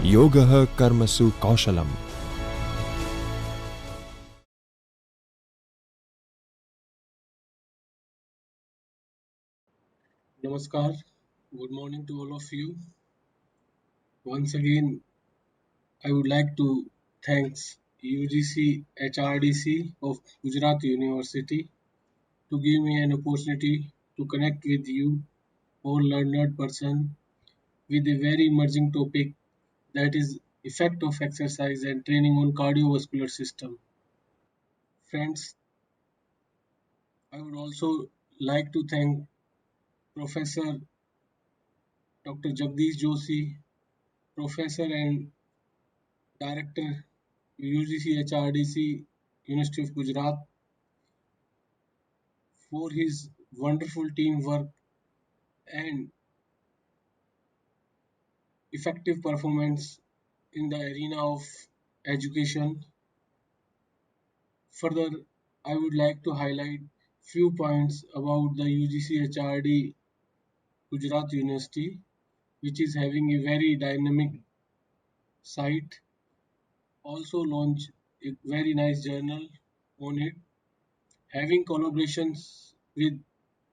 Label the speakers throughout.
Speaker 1: योगः कर्मसु कौशलम्।
Speaker 2: Namaskar. Good morning to all of you. Once again, I would like to thanks UGC HRDC of Gujarat University to give me an opportunity to connect with you, all learned person, with a very emerging topic, that is effect of exercise and training on cardiovascular system. Friends, I would also like to thank Professor Dr. Jagdish Joshi, Professor and Director UGC HRDC University of Gujarat, for his wonderful teamwork and effective performance in the arena of education. Further, I would like to highlight few points about the UGC HRD Gujarat University, which is having a very dynamic site. Also launch a very nice journal on it, having collaborations with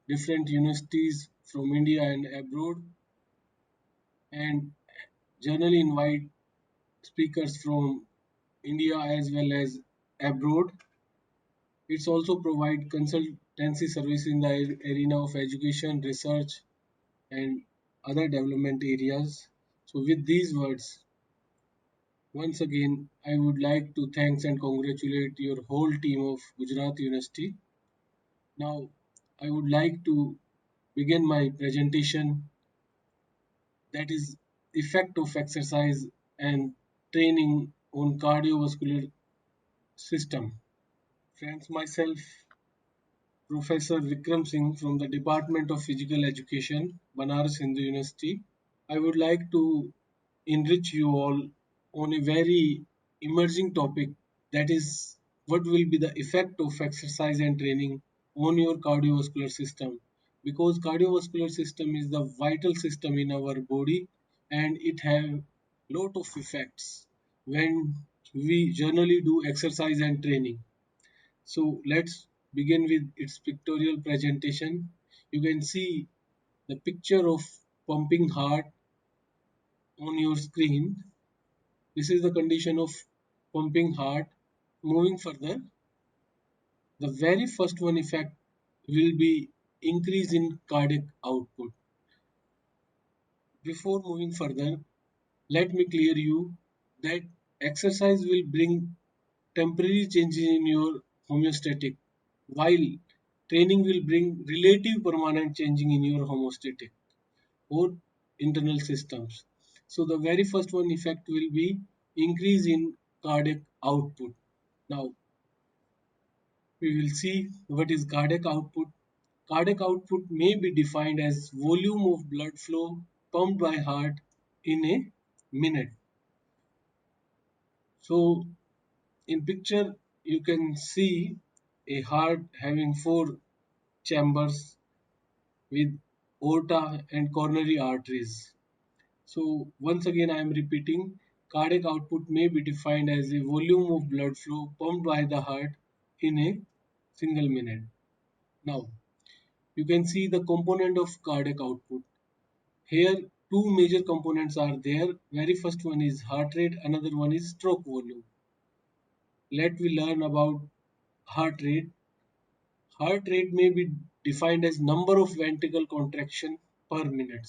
Speaker 2: different universities from India and abroad, and generally invite speakers from India as well as abroad. It's also provide consultancy service in the arena of education, research, and other development areas. So, with these words, once again, I would like to thanks and congratulate your whole team of Gujarat University. Now, I would like to begin my presentation, that is effect of exercise and training on cardiovascular system. Friends, myself, Professor Vikram Singh from the Department of Physical Education, Banaras Hindu University. I would like to enrich you all on a very emerging topic, that is what will be the effect of exercise and training on your cardiovascular system, because cardiovascular system is the vital system in our body and it have lot of effects when we generally do exercise and training. So let's begin with its pictorial presentation. You can see the picture of pumping heart on your screen. This is the condition of pumping heart. Moving further, the very first one effect will be increase in cardiac output. Before moving further, let me clear you that exercise will bring temporary changes in your homeostatic, while training will bring relative permanent changing in your homeostatic or internal systems. So the very first one effect will be increase in cardiac output. Now we will see what is cardiac output. Cardiac output may be defined as volume of blood flow pumped by heart in a minute. So in picture you can see a heart having four chambers with aorta and coronary arteries. So once again I am repeating, cardiac output may be defined as a volume of blood flow pumped by the heart in a single minute. Now you can see the component of cardiac output. Here two major components are there. Very first one is heart rate, another one is stroke volume. Let we learn about heart rate. Heart rate may be defined as number of ventricle contraction per minute.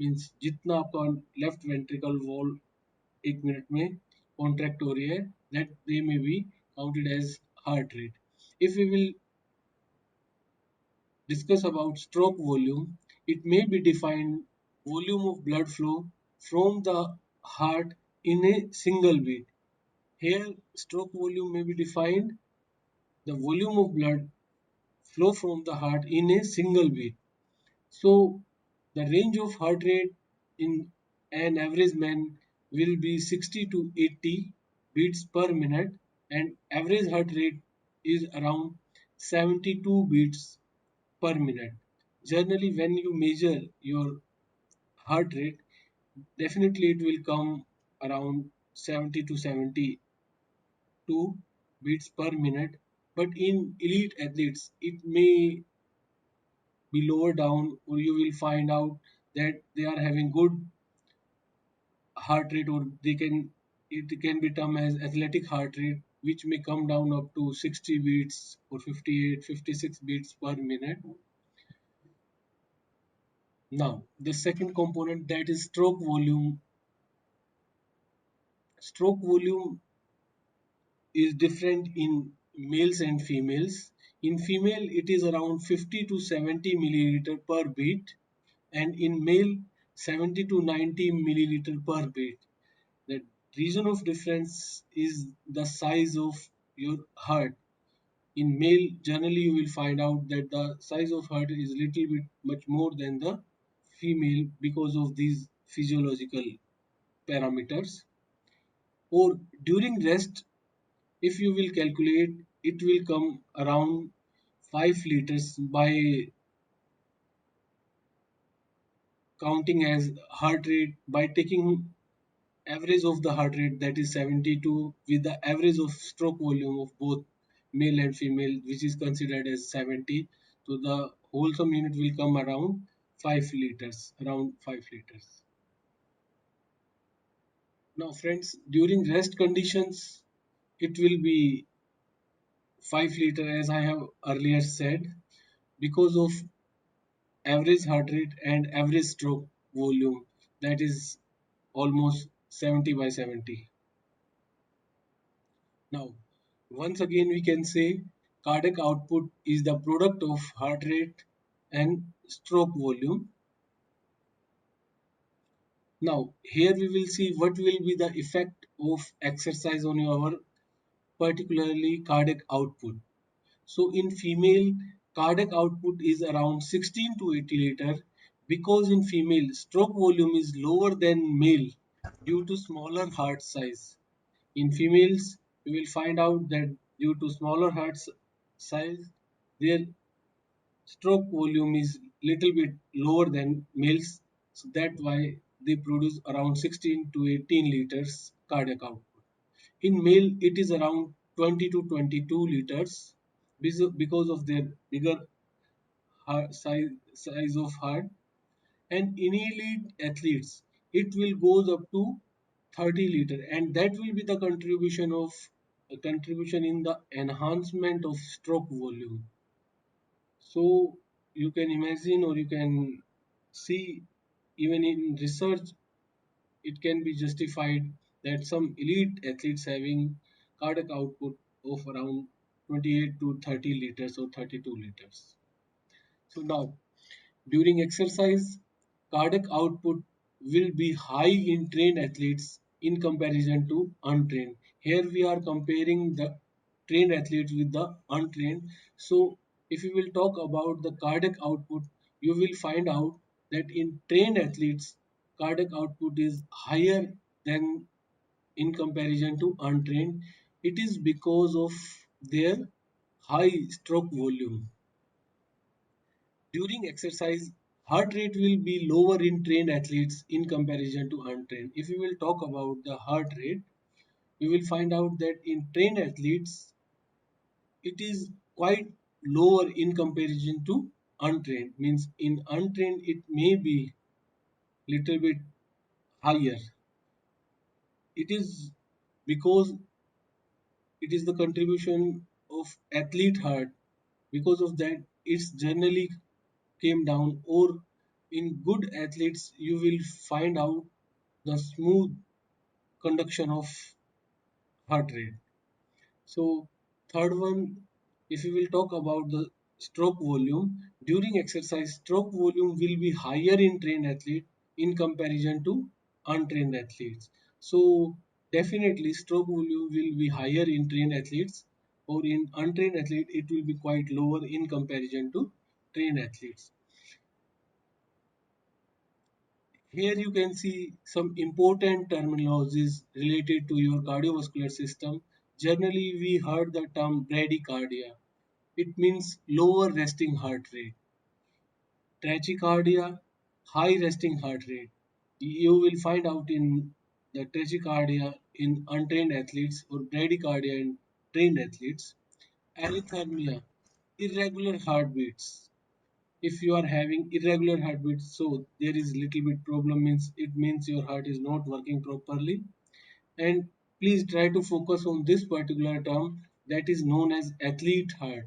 Speaker 2: Means जितना आपका left ventricle wall एक minute में contract हो रही है, that they may be counted as heart rate. If we will discuss about stroke volume, it may be defined volume of blood flow from the heart in a single beat. Here stroke volume may be defined the volume of blood flow from the heart in a single beat. So the range of heart rate in an average man will be 60 to 80 beats per minute, and average heart rate is around 72 beats per minute. Generally, when you measure your heart rate, definitely it will come around 70 to 72 beats per minute. But in elite athletes, it may be lower down, or you will find out that they are having good heart rate, or it can be termed as athletic heart rate, which may come down up to 60 beats or 58, 56 beats per minute. Now, the second component, that is stroke volume. Stroke volume is different in males and females. In female, it is around 50 to 70 milliliter per beat, and in male, 70 to 90 milliliter per beat. The reason of difference is the size of your heart. In male, generally you will find out that the size of heart is little bit much more than the female because of these physiological parameters. Or during rest, if you will calculate, it will come around 5 liters by counting as heart rate, by taking average of the heart rate, that is 72, with the average of stroke volume of both male and female, which is considered as 70. So the wholesome unit will come around 5 liters, around 5 liters. Now friends, during rest conditions, it will be 5 liter, as I have earlier said, because of average heart rate and average stroke volume, that is almost 70 by 70. Now, once again, we can say cardiac output is the product of heart rate and stroke volume. Now, here we will see what will be the effect of exercise on our particularly cardiac output. So, in female, cardiac output is around 16 to 80 liter, because in female, stroke volume is lower than male due to smaller heart size. In females, you will find out that due to smaller heart size, their stroke volume is little bit lower than males. So that's why they produce around 16 to 18 liters cardiac output. In male, it is around 20 to 22 liters because of their bigger size of heart. And in elite athletes, it will goes up to 30 liter, and that will be the contribution in the enhancement of stroke volume. So you can imagine, or you can see, even in research, it can be justified that some elite athletes having cardiac output of around 28 to 30 liters or 32 liters. So now, during exercise, cardiac output will be high in trained athletes in comparison to untrained. Here we are comparing the trained athletes with the untrained. So if you will talk about the cardiac output, you will find out that in trained athletes, cardiac output is higher than in comparison to untrained. It is because of their high stroke volume. During exercise, heart rate will be lower in trained athletes in comparison to untrained. If we will talk about the heart rate, we will find out that in trained athletes, it is quite lower in comparison to untrained. Means in untrained, it may be little bit higher. It is because it is the contribution of athlete heart. Because of that, it's generally came down, or in good athletes you will find out the smooth conduction of heart rate. So third one, if we will talk about the stroke volume, during exercise stroke volume will be higher in trained athlete in comparison to untrained athletes. So definitely stroke volume will be higher in trained athletes, or in untrained athlete it will be quite lower in comparison to trained athletes. Here you can see some important terminologies related to your cardiovascular system. Generally, we heard the term bradycardia. It means lower resting heart rate. Tachycardia, high resting heart rate. You will find out in the tachycardia in untrained athletes or bradycardia in trained athletes, arrhythmia, irregular heartbeats. If you are having irregular heartbeats, so there is little bit problem, means it means your heart is not working properly. And please try to focus on this particular term, that is known as athlete heart.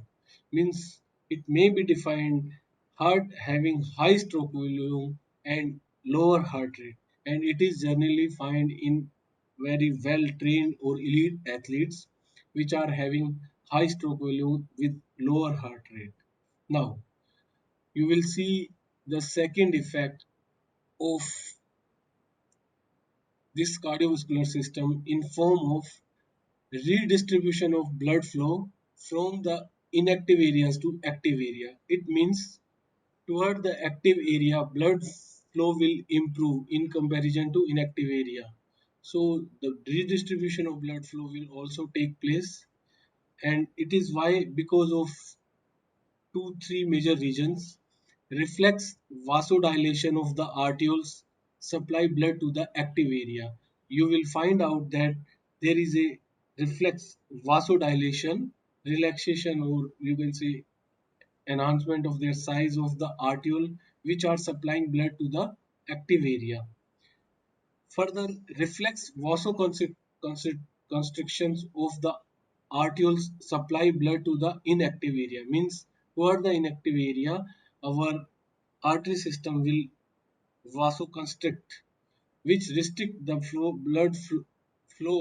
Speaker 2: Means it may be defined heart having high stroke volume and lower heart rate, and it is generally found in very well trained or elite athletes which are having high stroke volume with lower heart rate. Now you will see the second effect of this cardiovascular system in form of redistribution of blood flow from the inactive areas to active area. It means toward the active area, blood flow will improve in comparison to inactive area. So the redistribution of blood flow will also take place, and it is why, because of two, three major regions, reflex vasodilation of the arterioles supply blood to the active area. You will find out that there is a reflex vasodilation, relaxation, or you can say enhancement of their size of the arteriole, which are supplying blood to the active area. Further, reflex vasoconstrictions of the arterioles supply blood to the inactive area. Means toward the inactive area, our artery system will vasoconstrict, which restrict the flow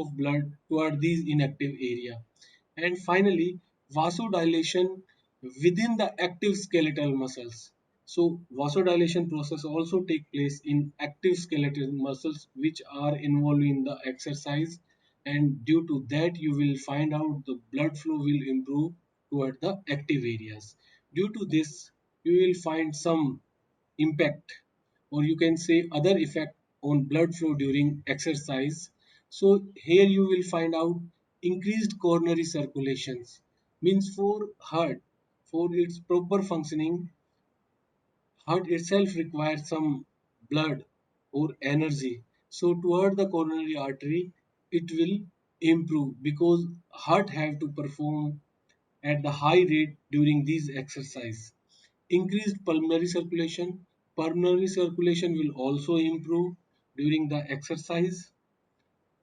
Speaker 2: of blood toward these inactive area. And finally, vasodilation within the active skeletal muscles. So vasodilation process also take place in active skeletal muscles which are involved in the exercise, and due to that you will find out the blood flow will improve toward the active areas. Due to this you will find some impact, or you can say other effect on blood flow during exercise. So here you will find out increased coronary circulations. Means for heart, for its proper functioning, heart itself requires some blood or energy. So toward the coronary artery, it will improve because heart have to perform at the high rate during these exercise. Increased pulmonary circulation. Pulmonary circulation will also improve during the exercise.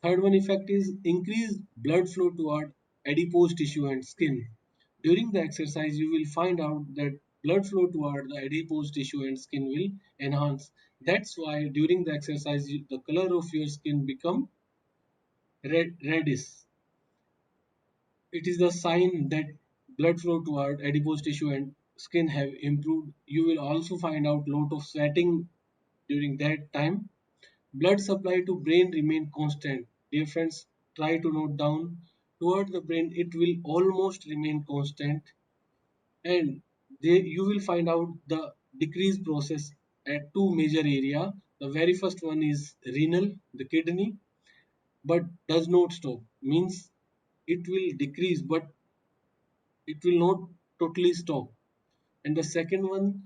Speaker 2: Third one effect is increased blood flow toward adipose tissue and skin. During the exercise, you will find out that blood flow toward the adipose tissue and skin will enhance. That's why during the exercise, the color of your skin become reddish. It is the sign that blood flow toward adipose tissue and skin have improved. You will also find out lot of sweating during that time. Blood supply to brain remain constant. Dear friends, try to note down. Toward the brain, it will almost remain constant, and you will find out the decrease process at two major area. The very first one is renal, the kidney, but does not stop. Means it will decrease, but it will not totally stop. And the second one,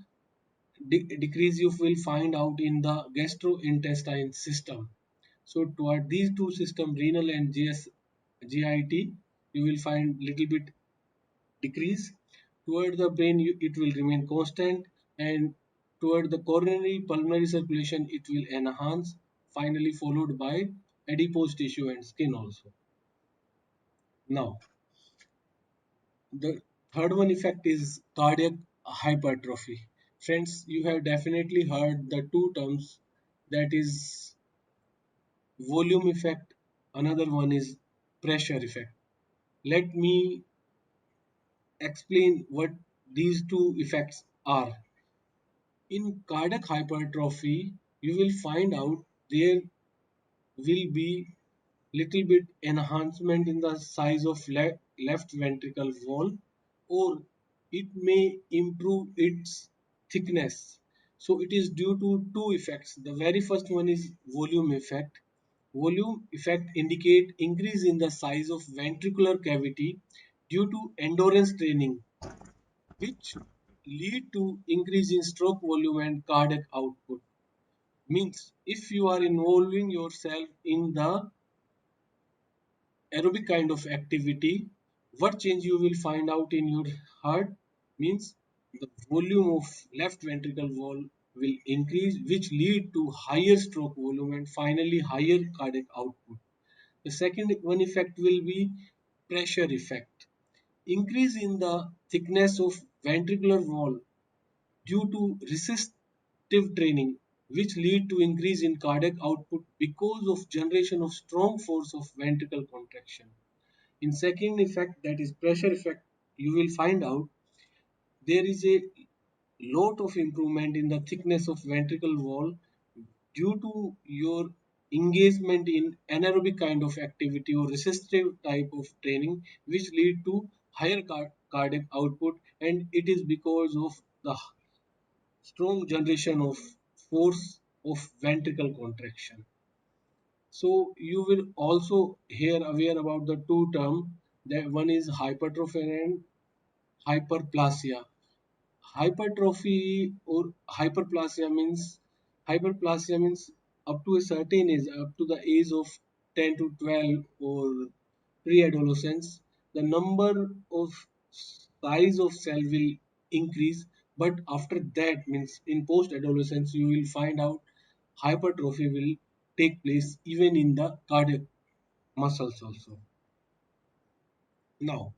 Speaker 2: decrease you will find out in the gastrointestinal system. So toward these two systems, renal and GIT, you will find little bit decrease. Toward the brain, it will remain constant, and toward the coronary pulmonary circulation, it will enhance. Finally, followed by adipose tissue and skin also. Now, the third one effect is cardiac hypertrophy. Friends, you have definitely heard the two terms, that is volume effect, another one is pressure effect. Let me explain what these two effects are. In cardiac hypertrophy, you will find out there will be little bit enhancement in the size of left ventricle wall, or it may improve its thickness. So it is due to two effects. The very first one is volume effect. Volume effect indicate increase in the size of ventricular cavity due to endurance training, which lead to increase in stroke volume and cardiac output. Means if you are involving yourself in the aerobic kind of activity, what change you will find out in your heart? Means the volume of left ventricle wall will increase, which lead to higher stroke volume and finally higher cardiac output. The second one effect will be pressure effect. Increase in the thickness of ventricular wall due to resistive training, which lead to increase in cardiac output because of generation of strong force of ventricle contraction. In second effect, that is pressure effect, you will find out there is a lot of improvement in the thickness of ventricle wall due to your engagement in anaerobic kind of activity or resistive type of training, which lead to higher cardiac output, and it is because of the strong generation of force of ventricle contraction. So you will also hear aware about the two term, that one is hypertrophy and hyperplasia. Hypertrophy or hyperplasia means up to a certain age, up to the age of 10 to 12 or pre-adolescence, the number of size of cell will increase. But after that, means in post-adolescence, you will find out hypertrophy will take place even in the cardiac muscles also. Now,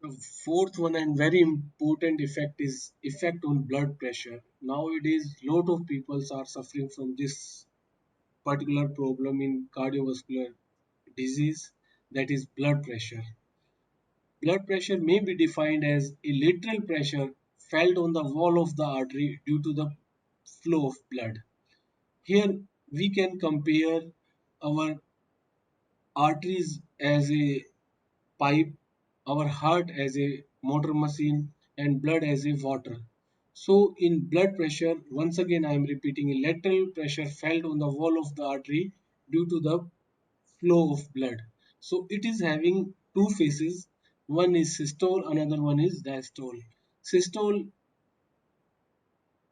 Speaker 2: the fourth one and very important effect is effect on blood pressure. Nowadays, lot of people are suffering from this particular problem in cardiovascular disease, that is blood pressure. Blood pressure may be defined as a lateral pressure felt on the wall of the artery due to the flow of blood. Here we can compare our arteries as a pipe, our heart as a motor machine, and blood as a water. So in blood pressure, once again I am repeating, a lateral pressure felt on the wall of the artery due to the flow of blood. So it is having two phases. One is systole, another one is diastole. Systole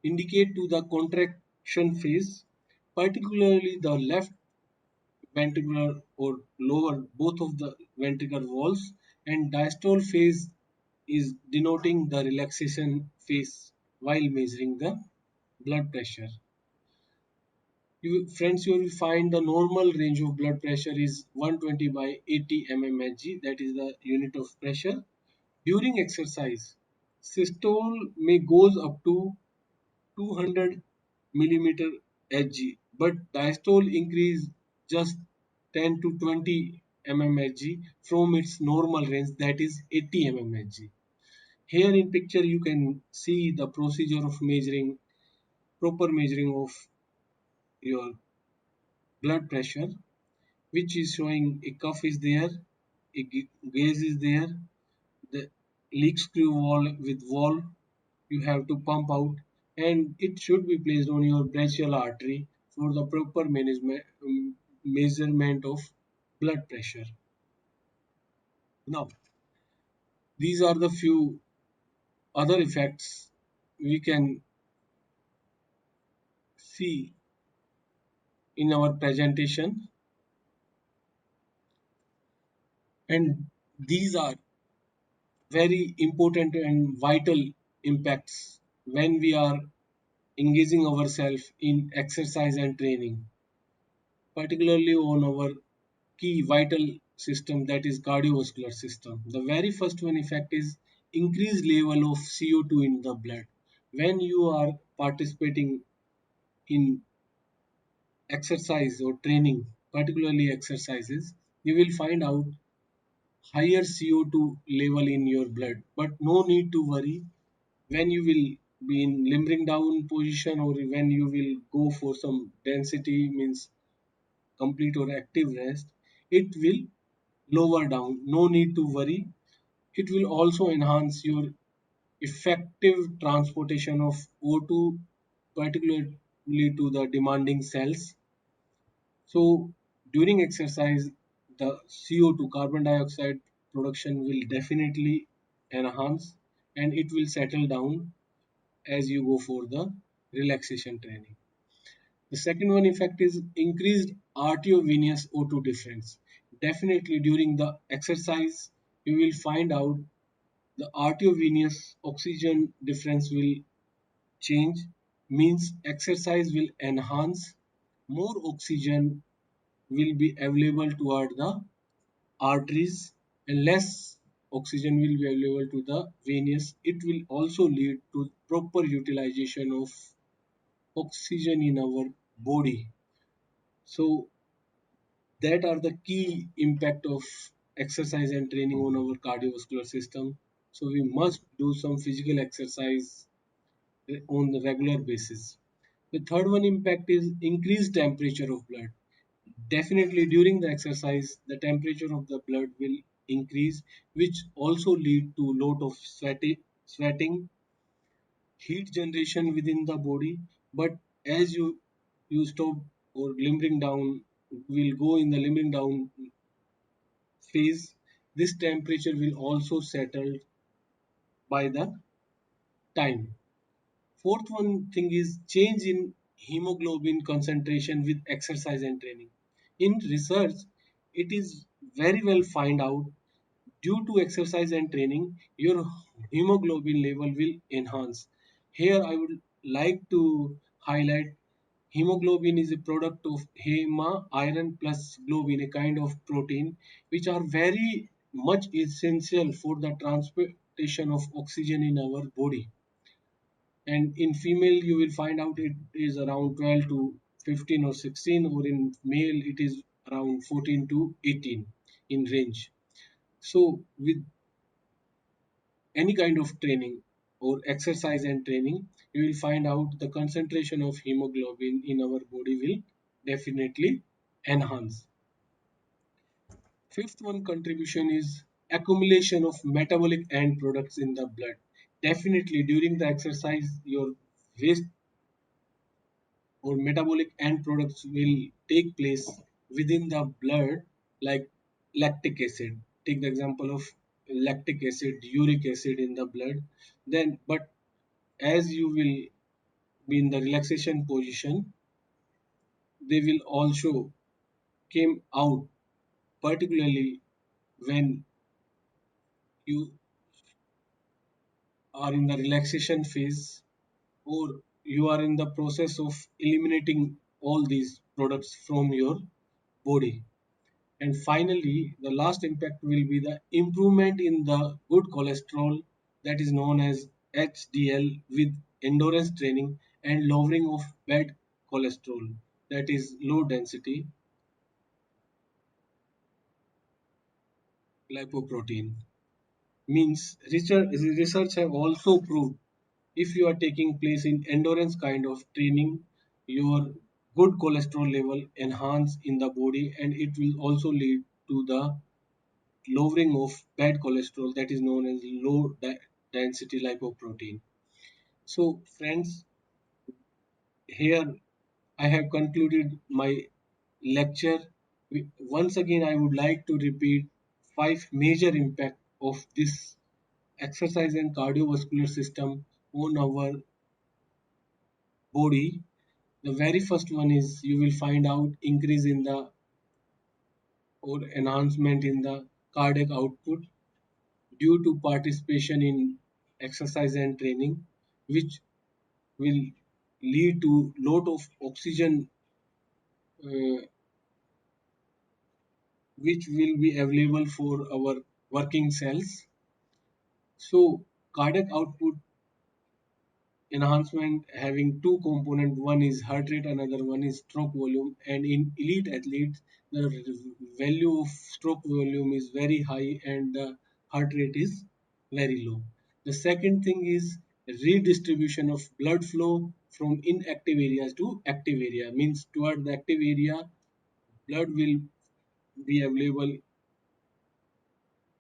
Speaker 2: indicate to the contraction phase, particularly the left ventricular or lower both of the ventricular walls, and diastole phase is denoting the relaxation phase while measuring the blood pressure. Friends, you will find the normal range of blood pressure is 120 by 80 mmHg, that is the unit of pressure. During exercise, systole may goes up to 200 millimeter Hg, but diastole increase just 10 to 20 mmHg from its normal range, that is 80 mmHg. Here in picture you can see the procedure of measuring, proper measuring of your blood pressure, which is showing a cuff is there, a gauge is there, the leak screw wall with valve you have to pump out, and it should be placed on your brachial artery for the proper management measurement of blood pressure. Now, these are the few other effects we can see in our presentation, and these are very important and vital impacts when we are engaging ourselves in exercise and training, particularly on our key vital system, that is cardiovascular system. The very first one effect is increased level of CO2 in the blood. When you are participating in exercise or training, particularly exercises, you will find out higher CO2 level in your blood. But no need to worry, when you will be in limbering down position or when you will go for some density, means complete or active rest, it will lower down. No need to worry. It will also enhance your effective transportation of O2, particularly to the demanding cells. So during exercise, the CO2, carbon dioxide production will definitely enhance, and it will settle down as you go for the relaxation training. The second one effect is increased arteriovenous O2 difference. Definitely during the exercise, you will find out the arteriovenous oxygen difference will change, means exercise will enhance, more oxygen will be available toward the arteries and less oxygen will be available to the veins. It will also lead to proper utilization of oxygen in our body. So that are the key impact of exercise and training on our cardiovascular system. So we must do some physical exercise on the regular basis. The third one impact is increased temperature of blood. Definitely during the exercise, the temperature of the blood will increase, which also lead to lot of sweating, heat generation within the body. But as you stop or limbering down, will go in the limbering down phase, this temperature will also settle by the time. Fourth one thing is change in hemoglobin concentration with exercise and training. In research, it is very well find out due to exercise and training, your hemoglobin level will enhance. Here I would like to highlight hemoglobin is a product of hema, iron plus globin, a kind of protein, which are very much essential for the transportation of oxygen in our body. And in female, you will find out it is around 12 to 15 or 16, or in male, it is around 14 to 18 in range. So, with any kind of training or exercise and training, you will find out the concentration of hemoglobin in our body will definitely enhance. Fifth one contribution is accumulation of metabolic end products in the blood. Definitely during the exercise, your waste or metabolic end products will take place within the blood, like lactic acid. Take the example of lactic acid, uric acid in the blood. Then, but as you will be in the relaxation position, they will also came out, particularly when you are in the relaxation phase or you are in the process of eliminating all these products from your body. And finally, the last impact will be the improvement in the good cholesterol, that is known as HDL, with endurance training and lowering of bad cholesterol, that is low density lipoprotein. Means research have also proved if you are taking place in endurance kind of training, your good cholesterol level enhance in the body and it will also lead to the lowering of bad cholesterol, that is known as low density lipoprotein. So friends, here I have concluded my lecture. Once again, I would like to repeat five major impact of this exercise and cardiovascular system on our body. The very first one is you will find out increase in the or enhancement in the cardiac output due to participation in exercise and training, which will lead to lot of oxygen uh, which will be available for our working cells. So cardiac output enhancement having two component, one is heart rate, another one is stroke volume, and in elite athletes the value of stroke volume is very high and the heart rate is very low. The second thing is redistribution of blood flow from inactive areas to active area, means toward the active area blood will be available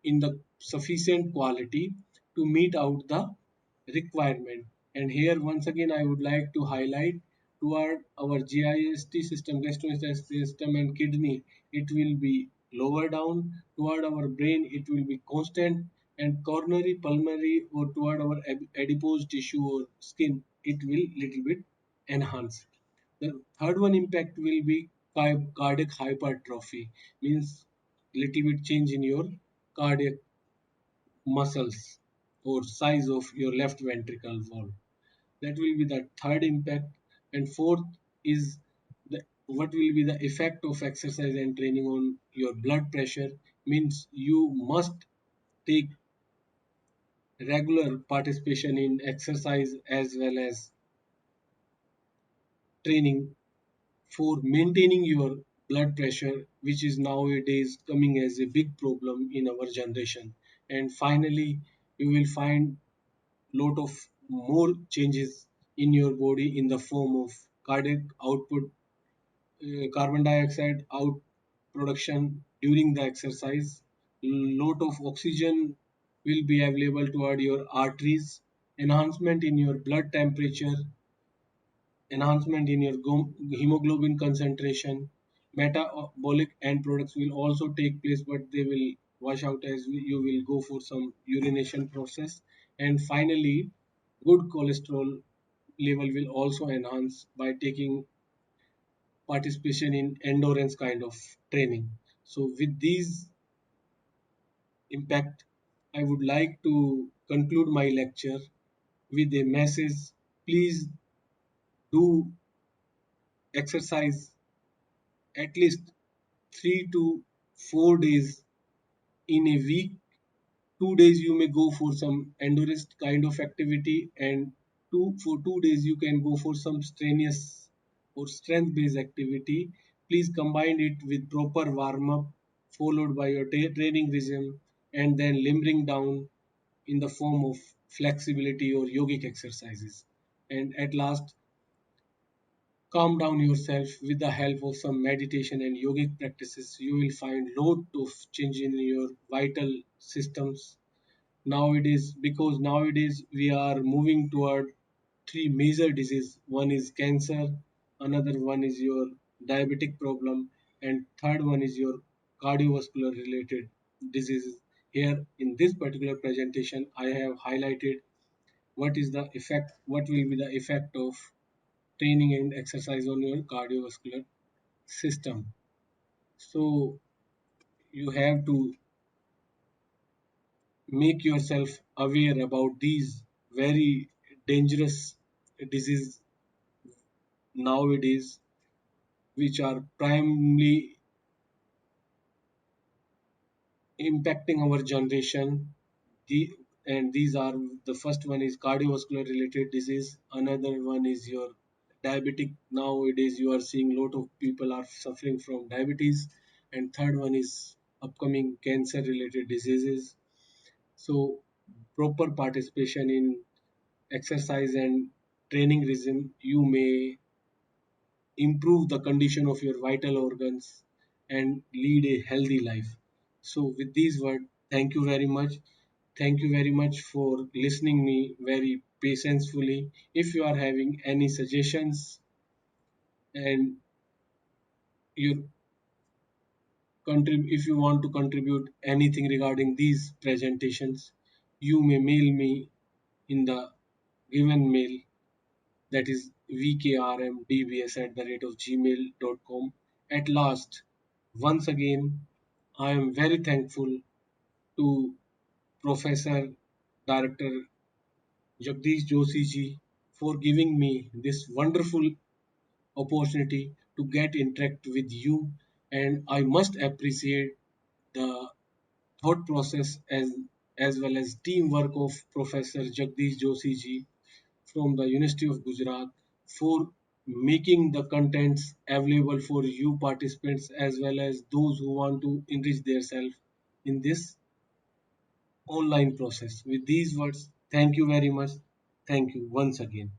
Speaker 2: in the sufficient quality to meet out the requirement. And here once again I would like to highlight toward our GIST system, gastrointestinal system and kidney, it will be lower down. Toward our brain, it will be constant, and coronary, pulmonary, or toward our adipose tissue or skin, it will little bit enhance. The third one impact will be cardiac hypertrophy, means little bit change in your cardiac muscles or size of your left ventricle wall. That will be the third impact. And fourth is what will be the effect of exercise and training on your blood pressure, means you must take regular participation in exercise as well as training for maintaining your blood pressure, which is nowadays coming as a big problem in our generation. And finally, you will find lot of more changes in your body in the form of cardiac output, carbon dioxide out production during the exercise, lot of oxygen will be available toward your arteries, enhancement in your blood temperature, enhancement in your hemoglobin concentration, metabolic end products will also take place, but they will wash out as you will go for some urination process. And finally, good cholesterol level will also enhance by taking participation in endurance kind of training. So with these impact, I would like to conclude my lecture with a message. Please do exercise at least 3 to 4 days in a week. 2 days you may go for some endurance kind of activity, and 2 days you can go for some strenuous or strength based activity. Please combine it with proper warm up followed by your training regime, and then limbering down in the form of flexibility or yogic exercises. And at last, calm down yourself with the help of some meditation and yogic practices. You will find lot of change in your vital systems nowadays, because nowadays we are moving toward three major diseases. One is cancer, another one is your diabetic problem, and third one is your cardiovascular related diseases. Here in this particular presentation, I have highlighted what will be the effect of training and exercise on your cardiovascular system. So you have to make yourself aware about these very dangerous diseases nowadays, which are primarily impacting our generation. The, and these are, the first one is cardiovascular related disease, another one is your diabetic. Nowadays you are seeing a lot of people are suffering from diabetes, and third one is upcoming cancer related diseases. So proper participation in exercise and training regime, you may improve the condition of your vital organs and lead a healthy life. So with these words, thank you very much. Thank you very much for listening me very patiently. If you are having any suggestions and you if you want to contribute anything regarding these presentations, you may mail me in the given mail, that is vkrmdbs at the rate of gmail.com. At last, once again, I am very thankful to Professor Director Jagdish Joshi ji for giving me this wonderful opportunity to get interact with you, and I must appreciate the thought process as well as teamwork of Professor Jagdish Joshi ji from the University of Gujarat for making the contents available for you participants as well as those who want to enrich themselves in this online process. With these words, thank you very much. Thank you once again.